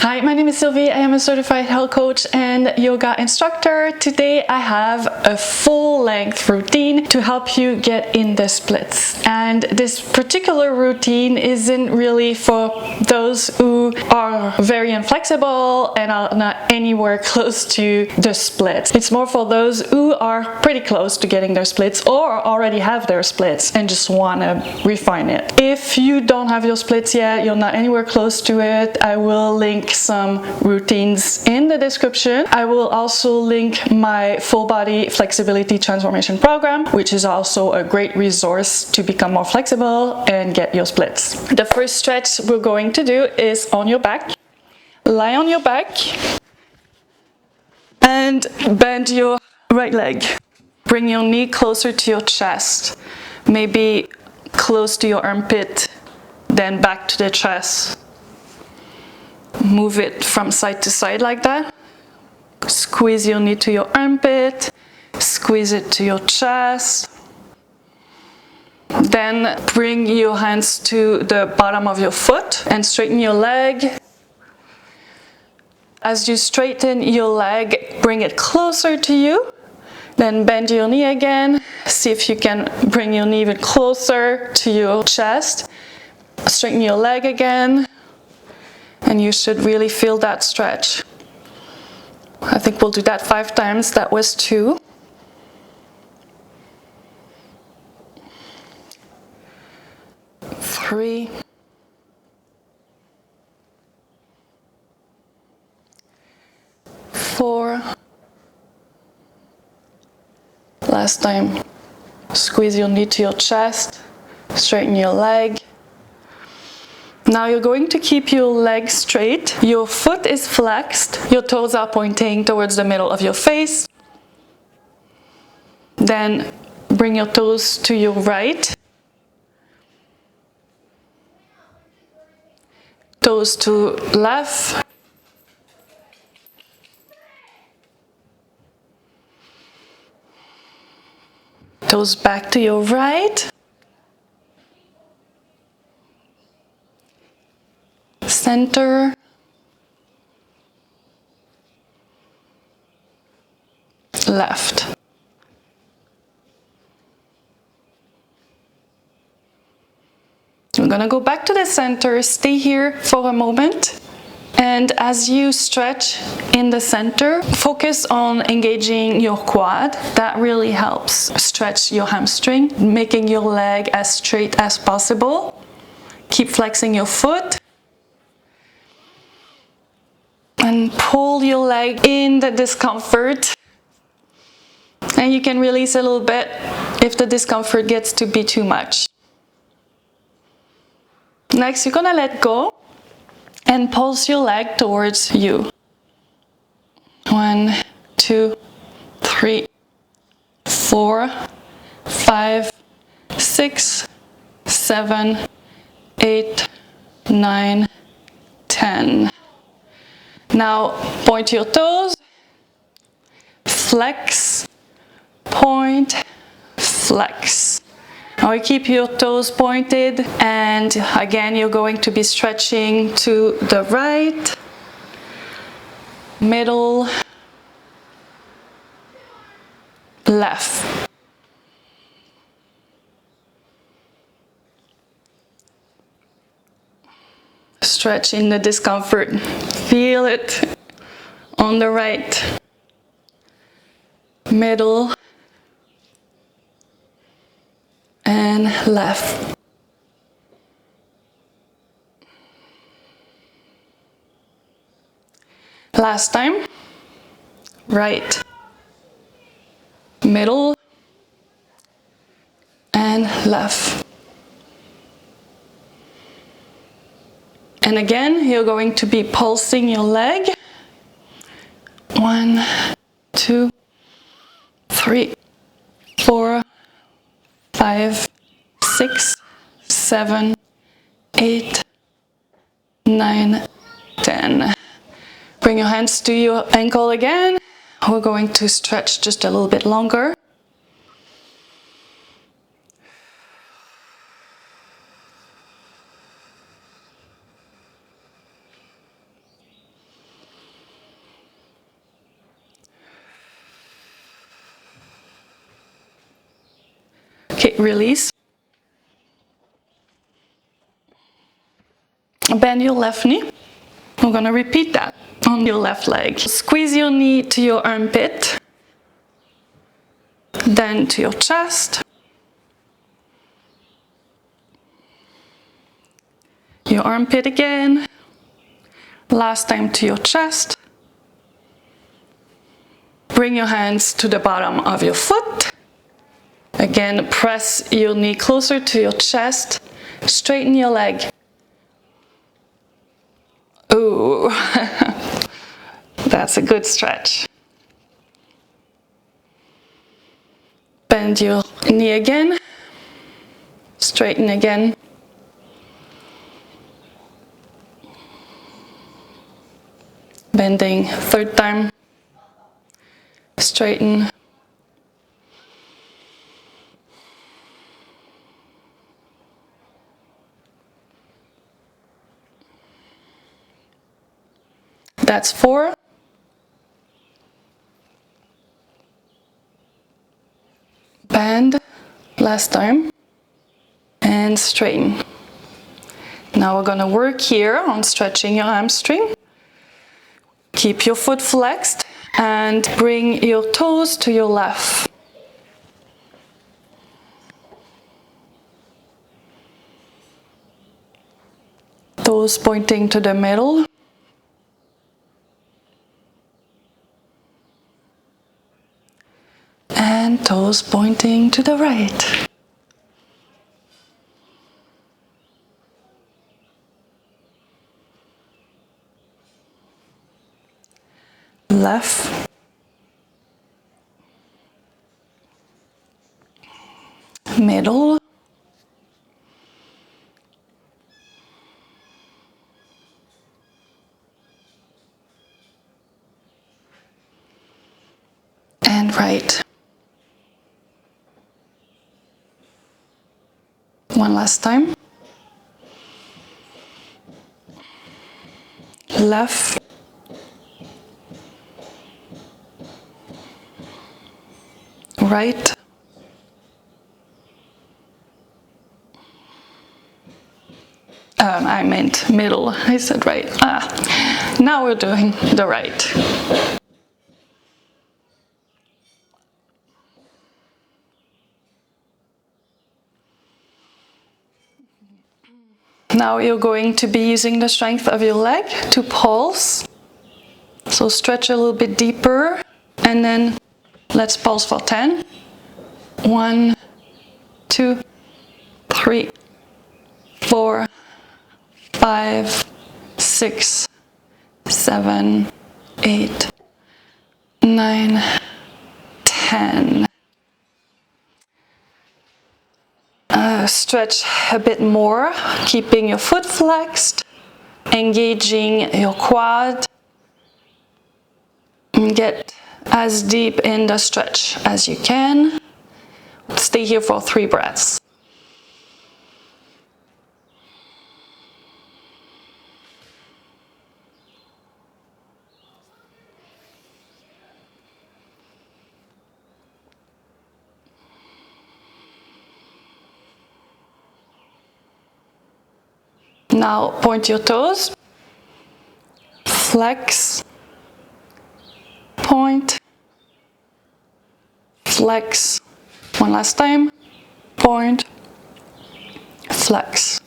Hi, my name is Sylvie. I am a certified health coach and yoga instructor. Today I have a full-length routine to help you get in the splits. And this particular routine isn't really for those who are very inflexible and are not anywhere close to the splits. It's more for those who are pretty close to getting their splits or already have their splits and just want to refine it. If you don't have your splits yet, you're not anywhere close to it, I will link some routines in the description. I will also link my full body flexibility transformation program, which is also a great resource to become more flexible and get your splits. The first stretch we're going to do is on your back. Lie on your back and bend your right leg. Bring your knee closer to your chest, maybe close to your armpit, then back to the chest. Move it from side to side like that. Squeeze your knee to your armpit, squeeze it to your chest. Then bring your hands to the bottom of your foot and straighten your leg. As you straighten your leg, bring it closer to you. Then bend your knee again. See if you can bring your knee even closer to your chest. Straighten your leg again. And you should really feel that stretch. I think we'll do that 5 times. That was 2. 3. 4. Last time. Squeeze your knee to your chest. Straighten your leg. Now you're going to keep your leg straight. Your foot is flexed. Your toes are pointing towards the middle of your face. Then bring your toes to your right. Toes to left. Toes back to your right. Center, left. We're gonna go back to the center, stay here for a moment, and as you stretch in the center, focus on engaging your quad. That really helps stretch your hamstring, making your leg as straight as possible. Keep flexing your foot. And pull your leg in the discomfort. And you can release a little bit if the discomfort gets to be too much. Next, you're gonna let go and pulse your leg towards you. 1, 2, 3, 4, 5, 6, 7, 8, 9, 10. Now point your toes, flex, point, flex. Now you keep your toes pointed, and again you're going to be stretching to the right, middle, left. Stretch in the discomfort. Feel it on the right, middle, and left. Last time. Right, middle, and left. And again, you're going to be pulsing your leg. 1, 2, 3, 4, 5, 6, 7, 8, 9, 10. Bring your hands to your ankle again. We're going to stretch just a little bit longer. Okay, release. Bend your left knee. We're gonna repeat that on your left leg. Squeeze your knee to your armpit, then to your chest, your armpit again, last time to your chest. Bring your hands to the bottom of your foot. Again, press your knee closer to your chest, straighten your leg. Ooh, that's a good stretch. Bend your knee again, straighten again. Bending third time, straighten. That's 4. Bend, last time, and straighten. Now we're gonna work here on stretching your hamstring. Keep your foot flexed and bring your toes to your left. Toes pointing to the middle. And toes pointing to the right. Left. Middle. And right. One last time. Left. Right. I meant middle. I said right. Now we're doing the right. Now you're going to be using the strength of your leg to pulse. So stretch a little bit deeper and then let's pulse for 10. 1, 2, 3, 4, 5, 6, 7, 8, 9, 10. Stretch a bit more, keeping your foot flexed, engaging your quad. And get as deep in the stretch as you can. Stay here for 3 breaths. Now point your toes, flex, point, flex. One last time, point, flex.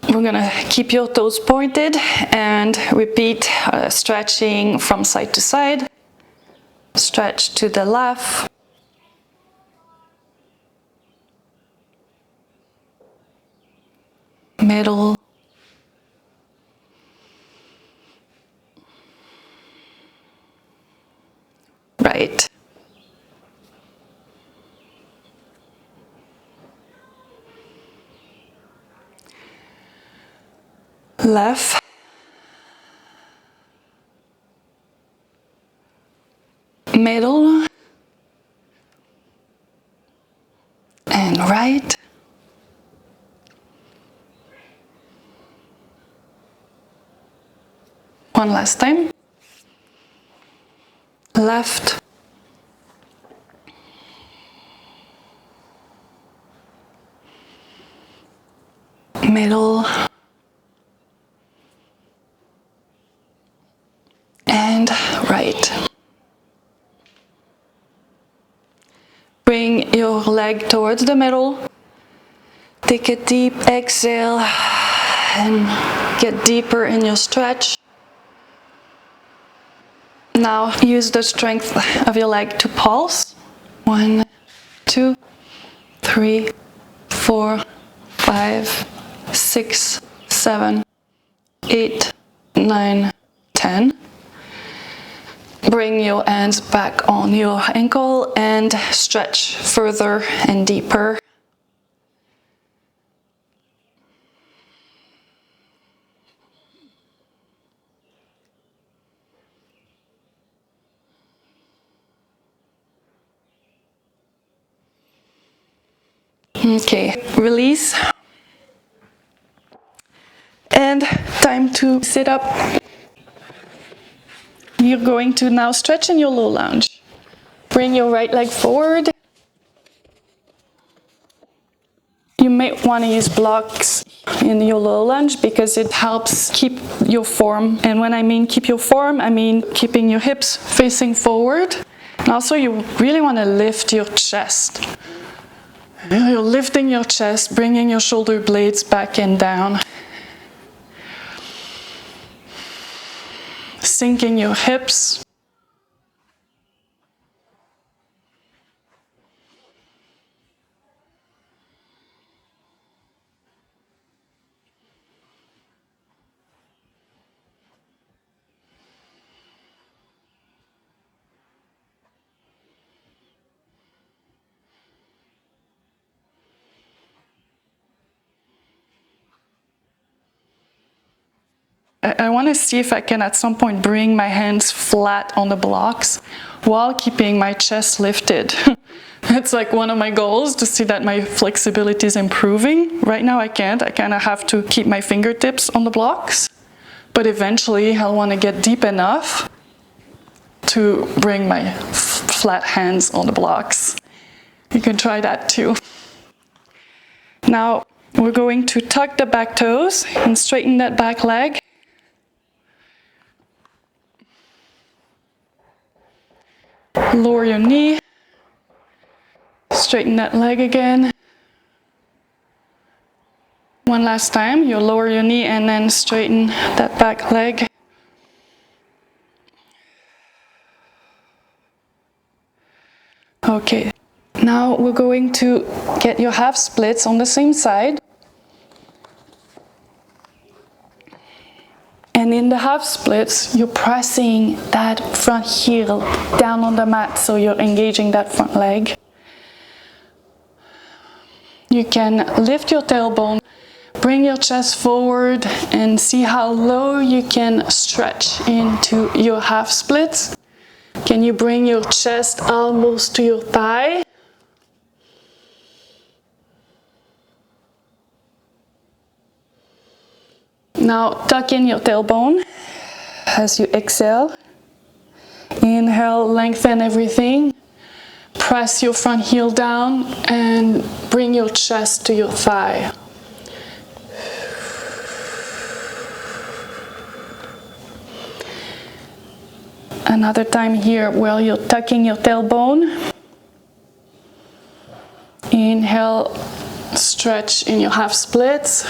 We're gonna keep your toes pointed and repeat stretching from side to side. Stretch to the left. Middle. Right. Left. Middle. And right. One last time. Left. middle, and right. Bring your leg towards the middle. Take a deep exhale and get deeper in your stretch. Now use the strength of your leg to pulse. 1, 2, 3, 4, 5, 6, 7, 8, 9, 10. Bring your hands back on your ankle and stretch further and deeper. Okay, release. And time to sit up. You're going to now stretch in your low lunge. Bring your right leg forward. You may want to use blocks in your low lunge because it helps keep your form. And when I mean keep your form, I mean keeping your hips facing forward. And also you really want to lift your chest. You're lifting your chest, bringing your shoulder blades back and down. Sinking your hips. I want to see if I can at some point bring my hands flat on the blocks while keeping my chest lifted. It's like one of my goals to see that my flexibility is improving. Right now I can't. I kind of have to keep my fingertips on the blocks. But eventually I'll want to get deep enough to bring my flat hands on the blocks. You can try that too. Now we're going to tuck the back toes and straighten that back leg. Lower your knee, straighten that leg again. One last time, you lower your knee and then straighten that back leg. Okay, now we're going to get your half splits on the same side. And in the half splits, you're pressing that front heel down on the mat, so you're engaging that front leg. You can lift your tailbone, bring your chest forward, and see how low you can stretch into your half splits. Can you bring your chest almost to your thigh? Now tuck in your tailbone as you exhale. Inhale, lengthen everything. Press your front heel down and bring your chest to your thigh. Another time here while you're tucking your tailbone. Inhale, stretch in your half splits.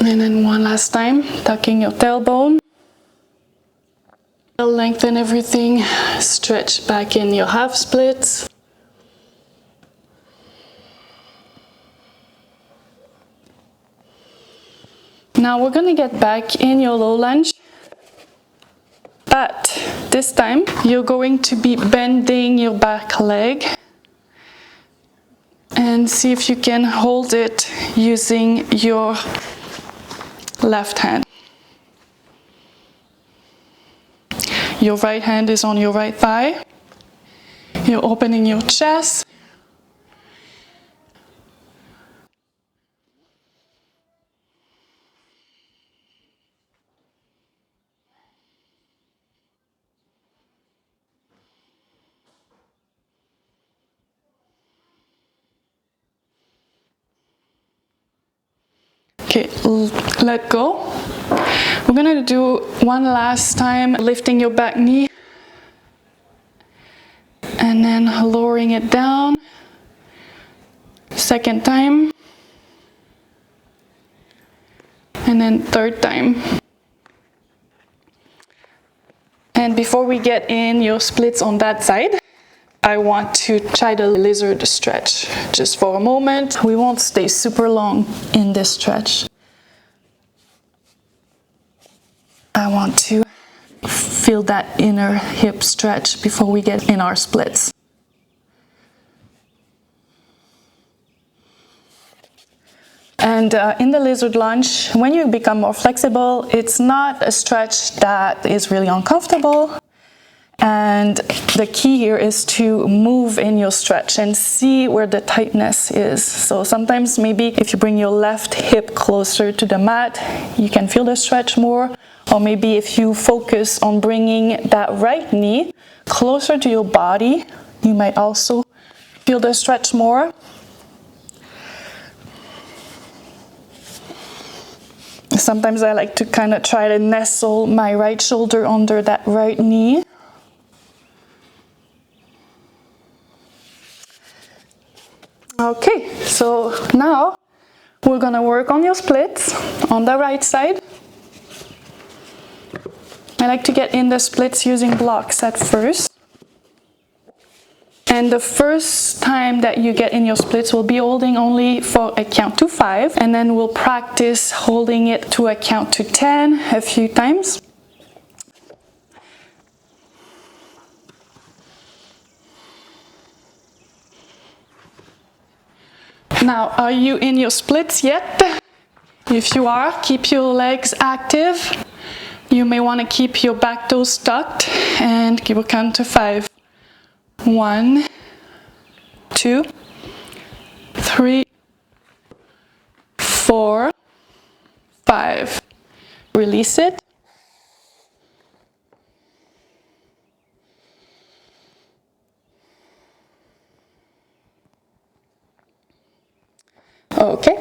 And then one last time, tucking your tailbone. Lengthen everything, stretch back in your half splits. Now we're going to get back in your low lunge. But this time, you're going to be bending your back leg. And see if you can hold it using your left hand. Your right hand is on your right thigh. You're opening your chest. Okay, let go. We're gonna do one last time, lifting your back knee and then lowering it down. Second time. And then third time. And before we get in your splits on that side, I want to try the lizard stretch just for a moment. We won't stay super long in this stretch. I want to feel that inner hip stretch before we get in our splits. And in the lizard lunge, when you become more flexible, it's not a stretch that is really uncomfortable. And the key here is to move in your stretch and see where the tightness is. So sometimes maybe if you bring your left hip closer to the mat, you can feel the stretch more. Or maybe if you focus on bringing that right knee closer to your body, you might also feel the stretch more. Sometimes I like to kind of try to nestle my right shoulder under that right knee. Okay, so now we're gonna work on your splits on the right side. I like to get in the splits using blocks at first. And the first time that you get in your splits, we'll be holding only for a count to 5, and then we'll practice holding it to a count to 10 a few times. Now, are you in your splits yet? If you are, keep your legs active. You may want to keep your back toes tucked and give a count to 5. 1, 2, 3, 4, 5. Release it. Okay,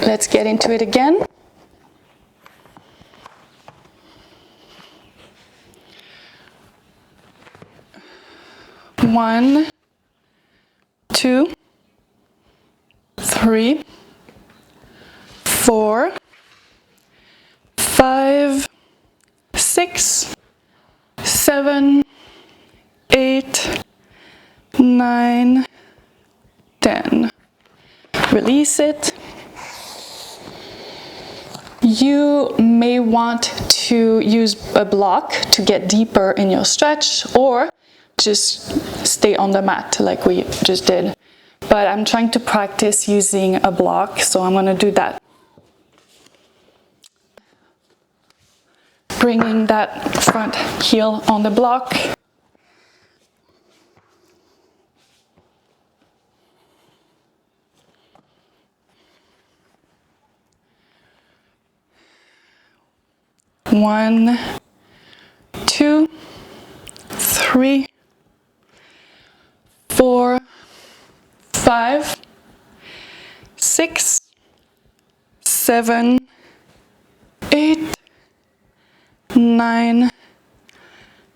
let's get into it again. One, 2, 3, 4, 5, 6, 7, 8, 9, 10. Release it. You may want to use a block to get deeper in your stretch, or just stay on the mat like we just did. But I'm trying to practice using a block, so I'm going to do that. Bringing that front heel on the block. One, 2, 3, 4, 5, 6, 7, 8, 9,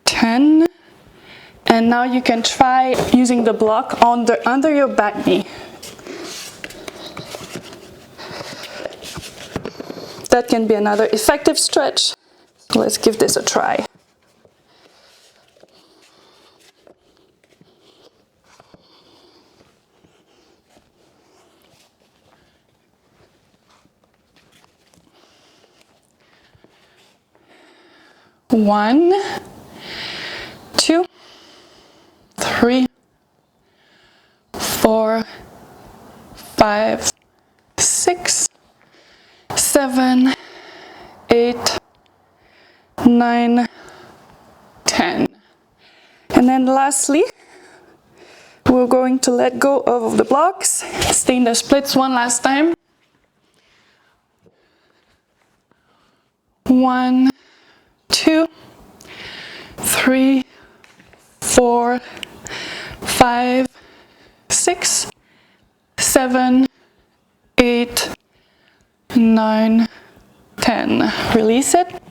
10. And now you can try using the block under your back knee. That can be another effective stretch. Let's give this a try. One, 2, 3, 4, 5, 6, 7, 8, 9, 10. And then lastly, we're going to let go of the blocks, stay in the splits one last time. 1, 2, 3, 4, 5, 6, 7, 8, 9, 10. Release it.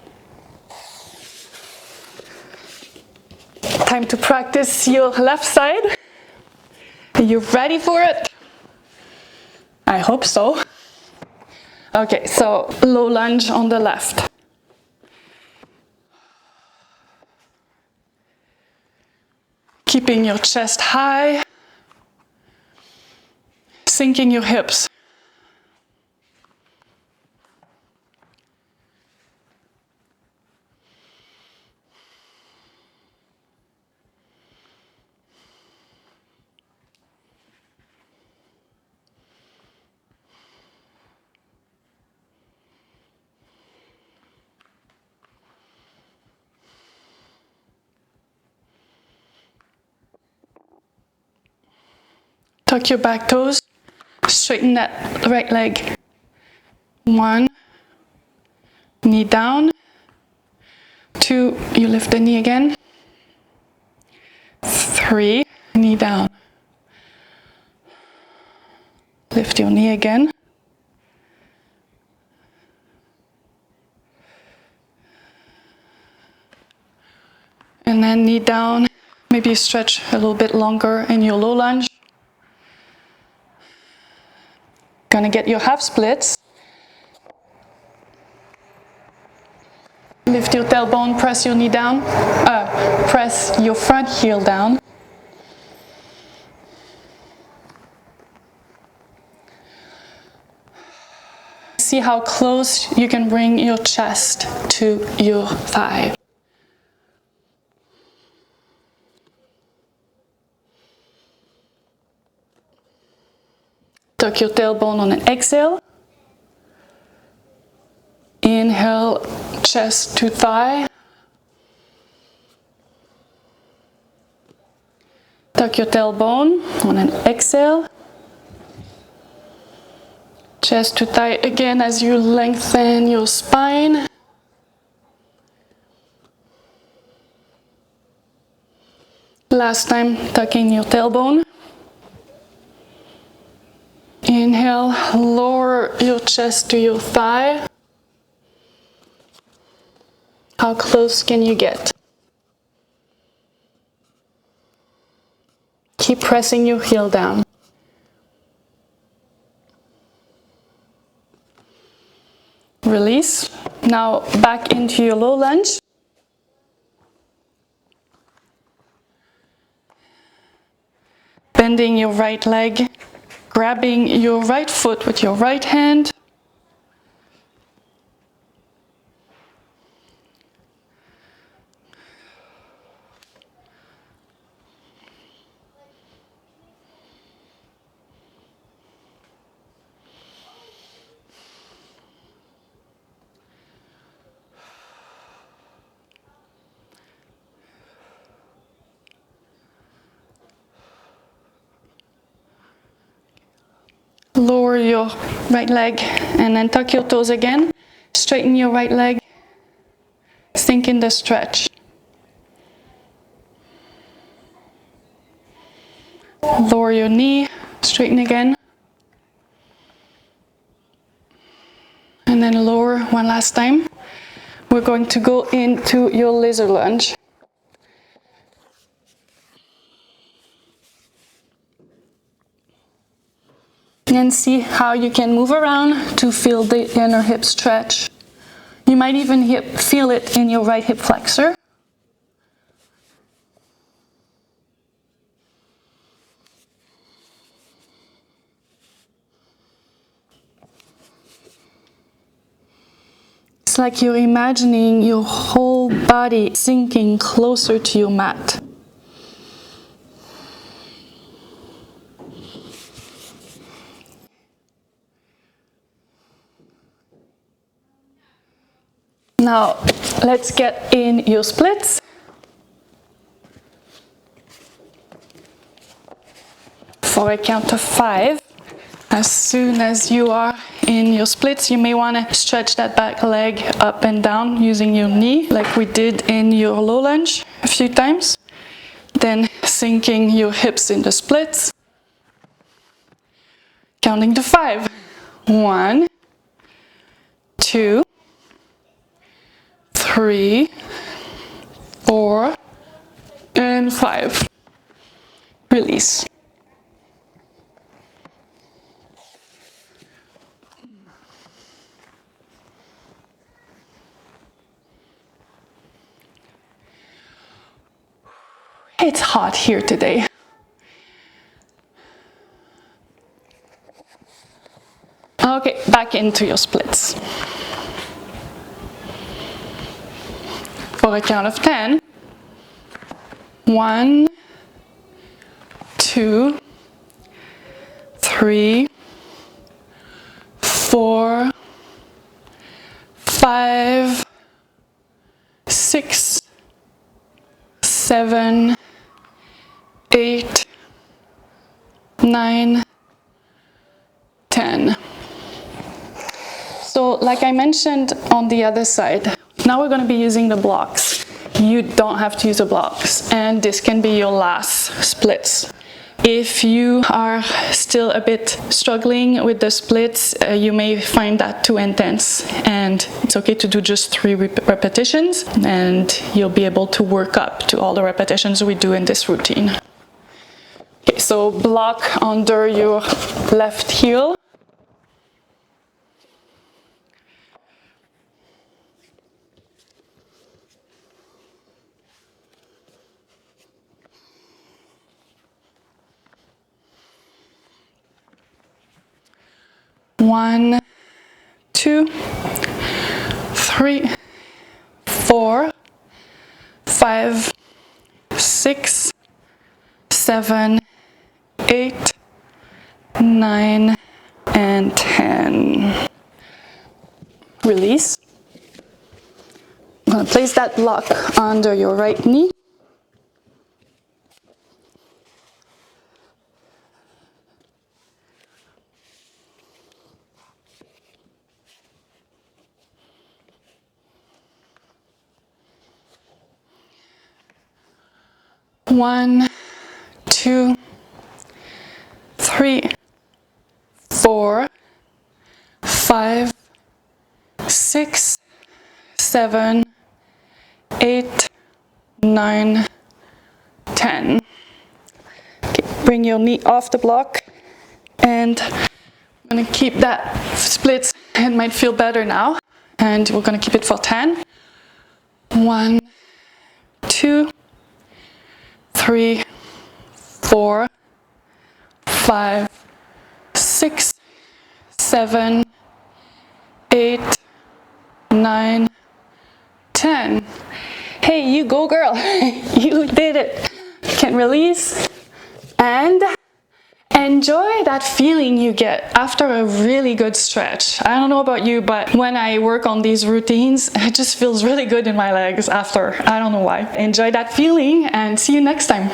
Time to practice your left side. Are you ready for it? I hope so. Okay, so low lunge on the left. Keeping your chest high, sinking your hips. Tuck your back toes, straighten that right leg. 1, knee down. 2, you lift the knee again. 3, knee down. Lift your knee again. And then knee down. Maybe stretch a little bit longer in your low lunge. Gonna get your half splits. Lift your tailbone, press your knee down. Press your front heel down. See how close you can bring your chest to your thigh. Tuck your tailbone on an exhale. Inhale, chest to thigh. Tuck your tailbone on an exhale. Chest to thigh again as you lengthen your spine. Last time, tucking your tailbone. Inhale, lower your chest to your thigh. How close can you get? Keep pressing your heel down. Release. Now back into your low lunge. Bending your right leg. Grabbing your right foot with your right hand. Lower your right leg and then tuck your toes again. Straighten your right leg. Sink in the stretch. Lower your knee, straighten again. And then lower one last time. We're going to go into your lizard lunge. And see how you can move around to feel the inner hip stretch. You might even feel it in your right hip flexor. It's like you're imagining your whole body sinking closer to your mat. Now, let's get in your splits. For a count of 5. As soon as you are in your splits, you may want to stretch that back leg up and down using your knee, like we did in your low lunge a few times. Then sinking your hips in the splits. Counting to 5. 1, 2, 3, 4, and 5. Release. It's hot here today. Okay, back into your splits. For a count of 10. 1, 2, 3, 4, 5, 6, 7, 8, 9, 10. So like I mentioned on the other side, now we're going to be using the blocks. You don't have to use the blocks, and this can be your last splits. If you are still a bit struggling with the splits, you may find that too intense, and it's okay to do just 3 repetitions, and you'll be able to work up to all the repetitions we do in this routine. Okay, so block under your left heel. One, 2, 3, 4, 5, 6, 7, 8, 9, and 10. Release. I'm going to place that block under your right knee. One, 2, 3, 4, 5, 6, 7, 8, 9, 10. Okay, bring your knee off the block, and I'm going to keep that split. It might feel better now, and we're going to keep it for 10. 1, 2, 3, 4, 5, 6, 7, 8, 9, 10. Hey, you go girl, you did it. You can release and enjoy that feeling you get after a really good stretch. I don't know about you, but when I work on these routines, it just feels really good in my legs after. I don't know why. Enjoy that feeling and see you next time.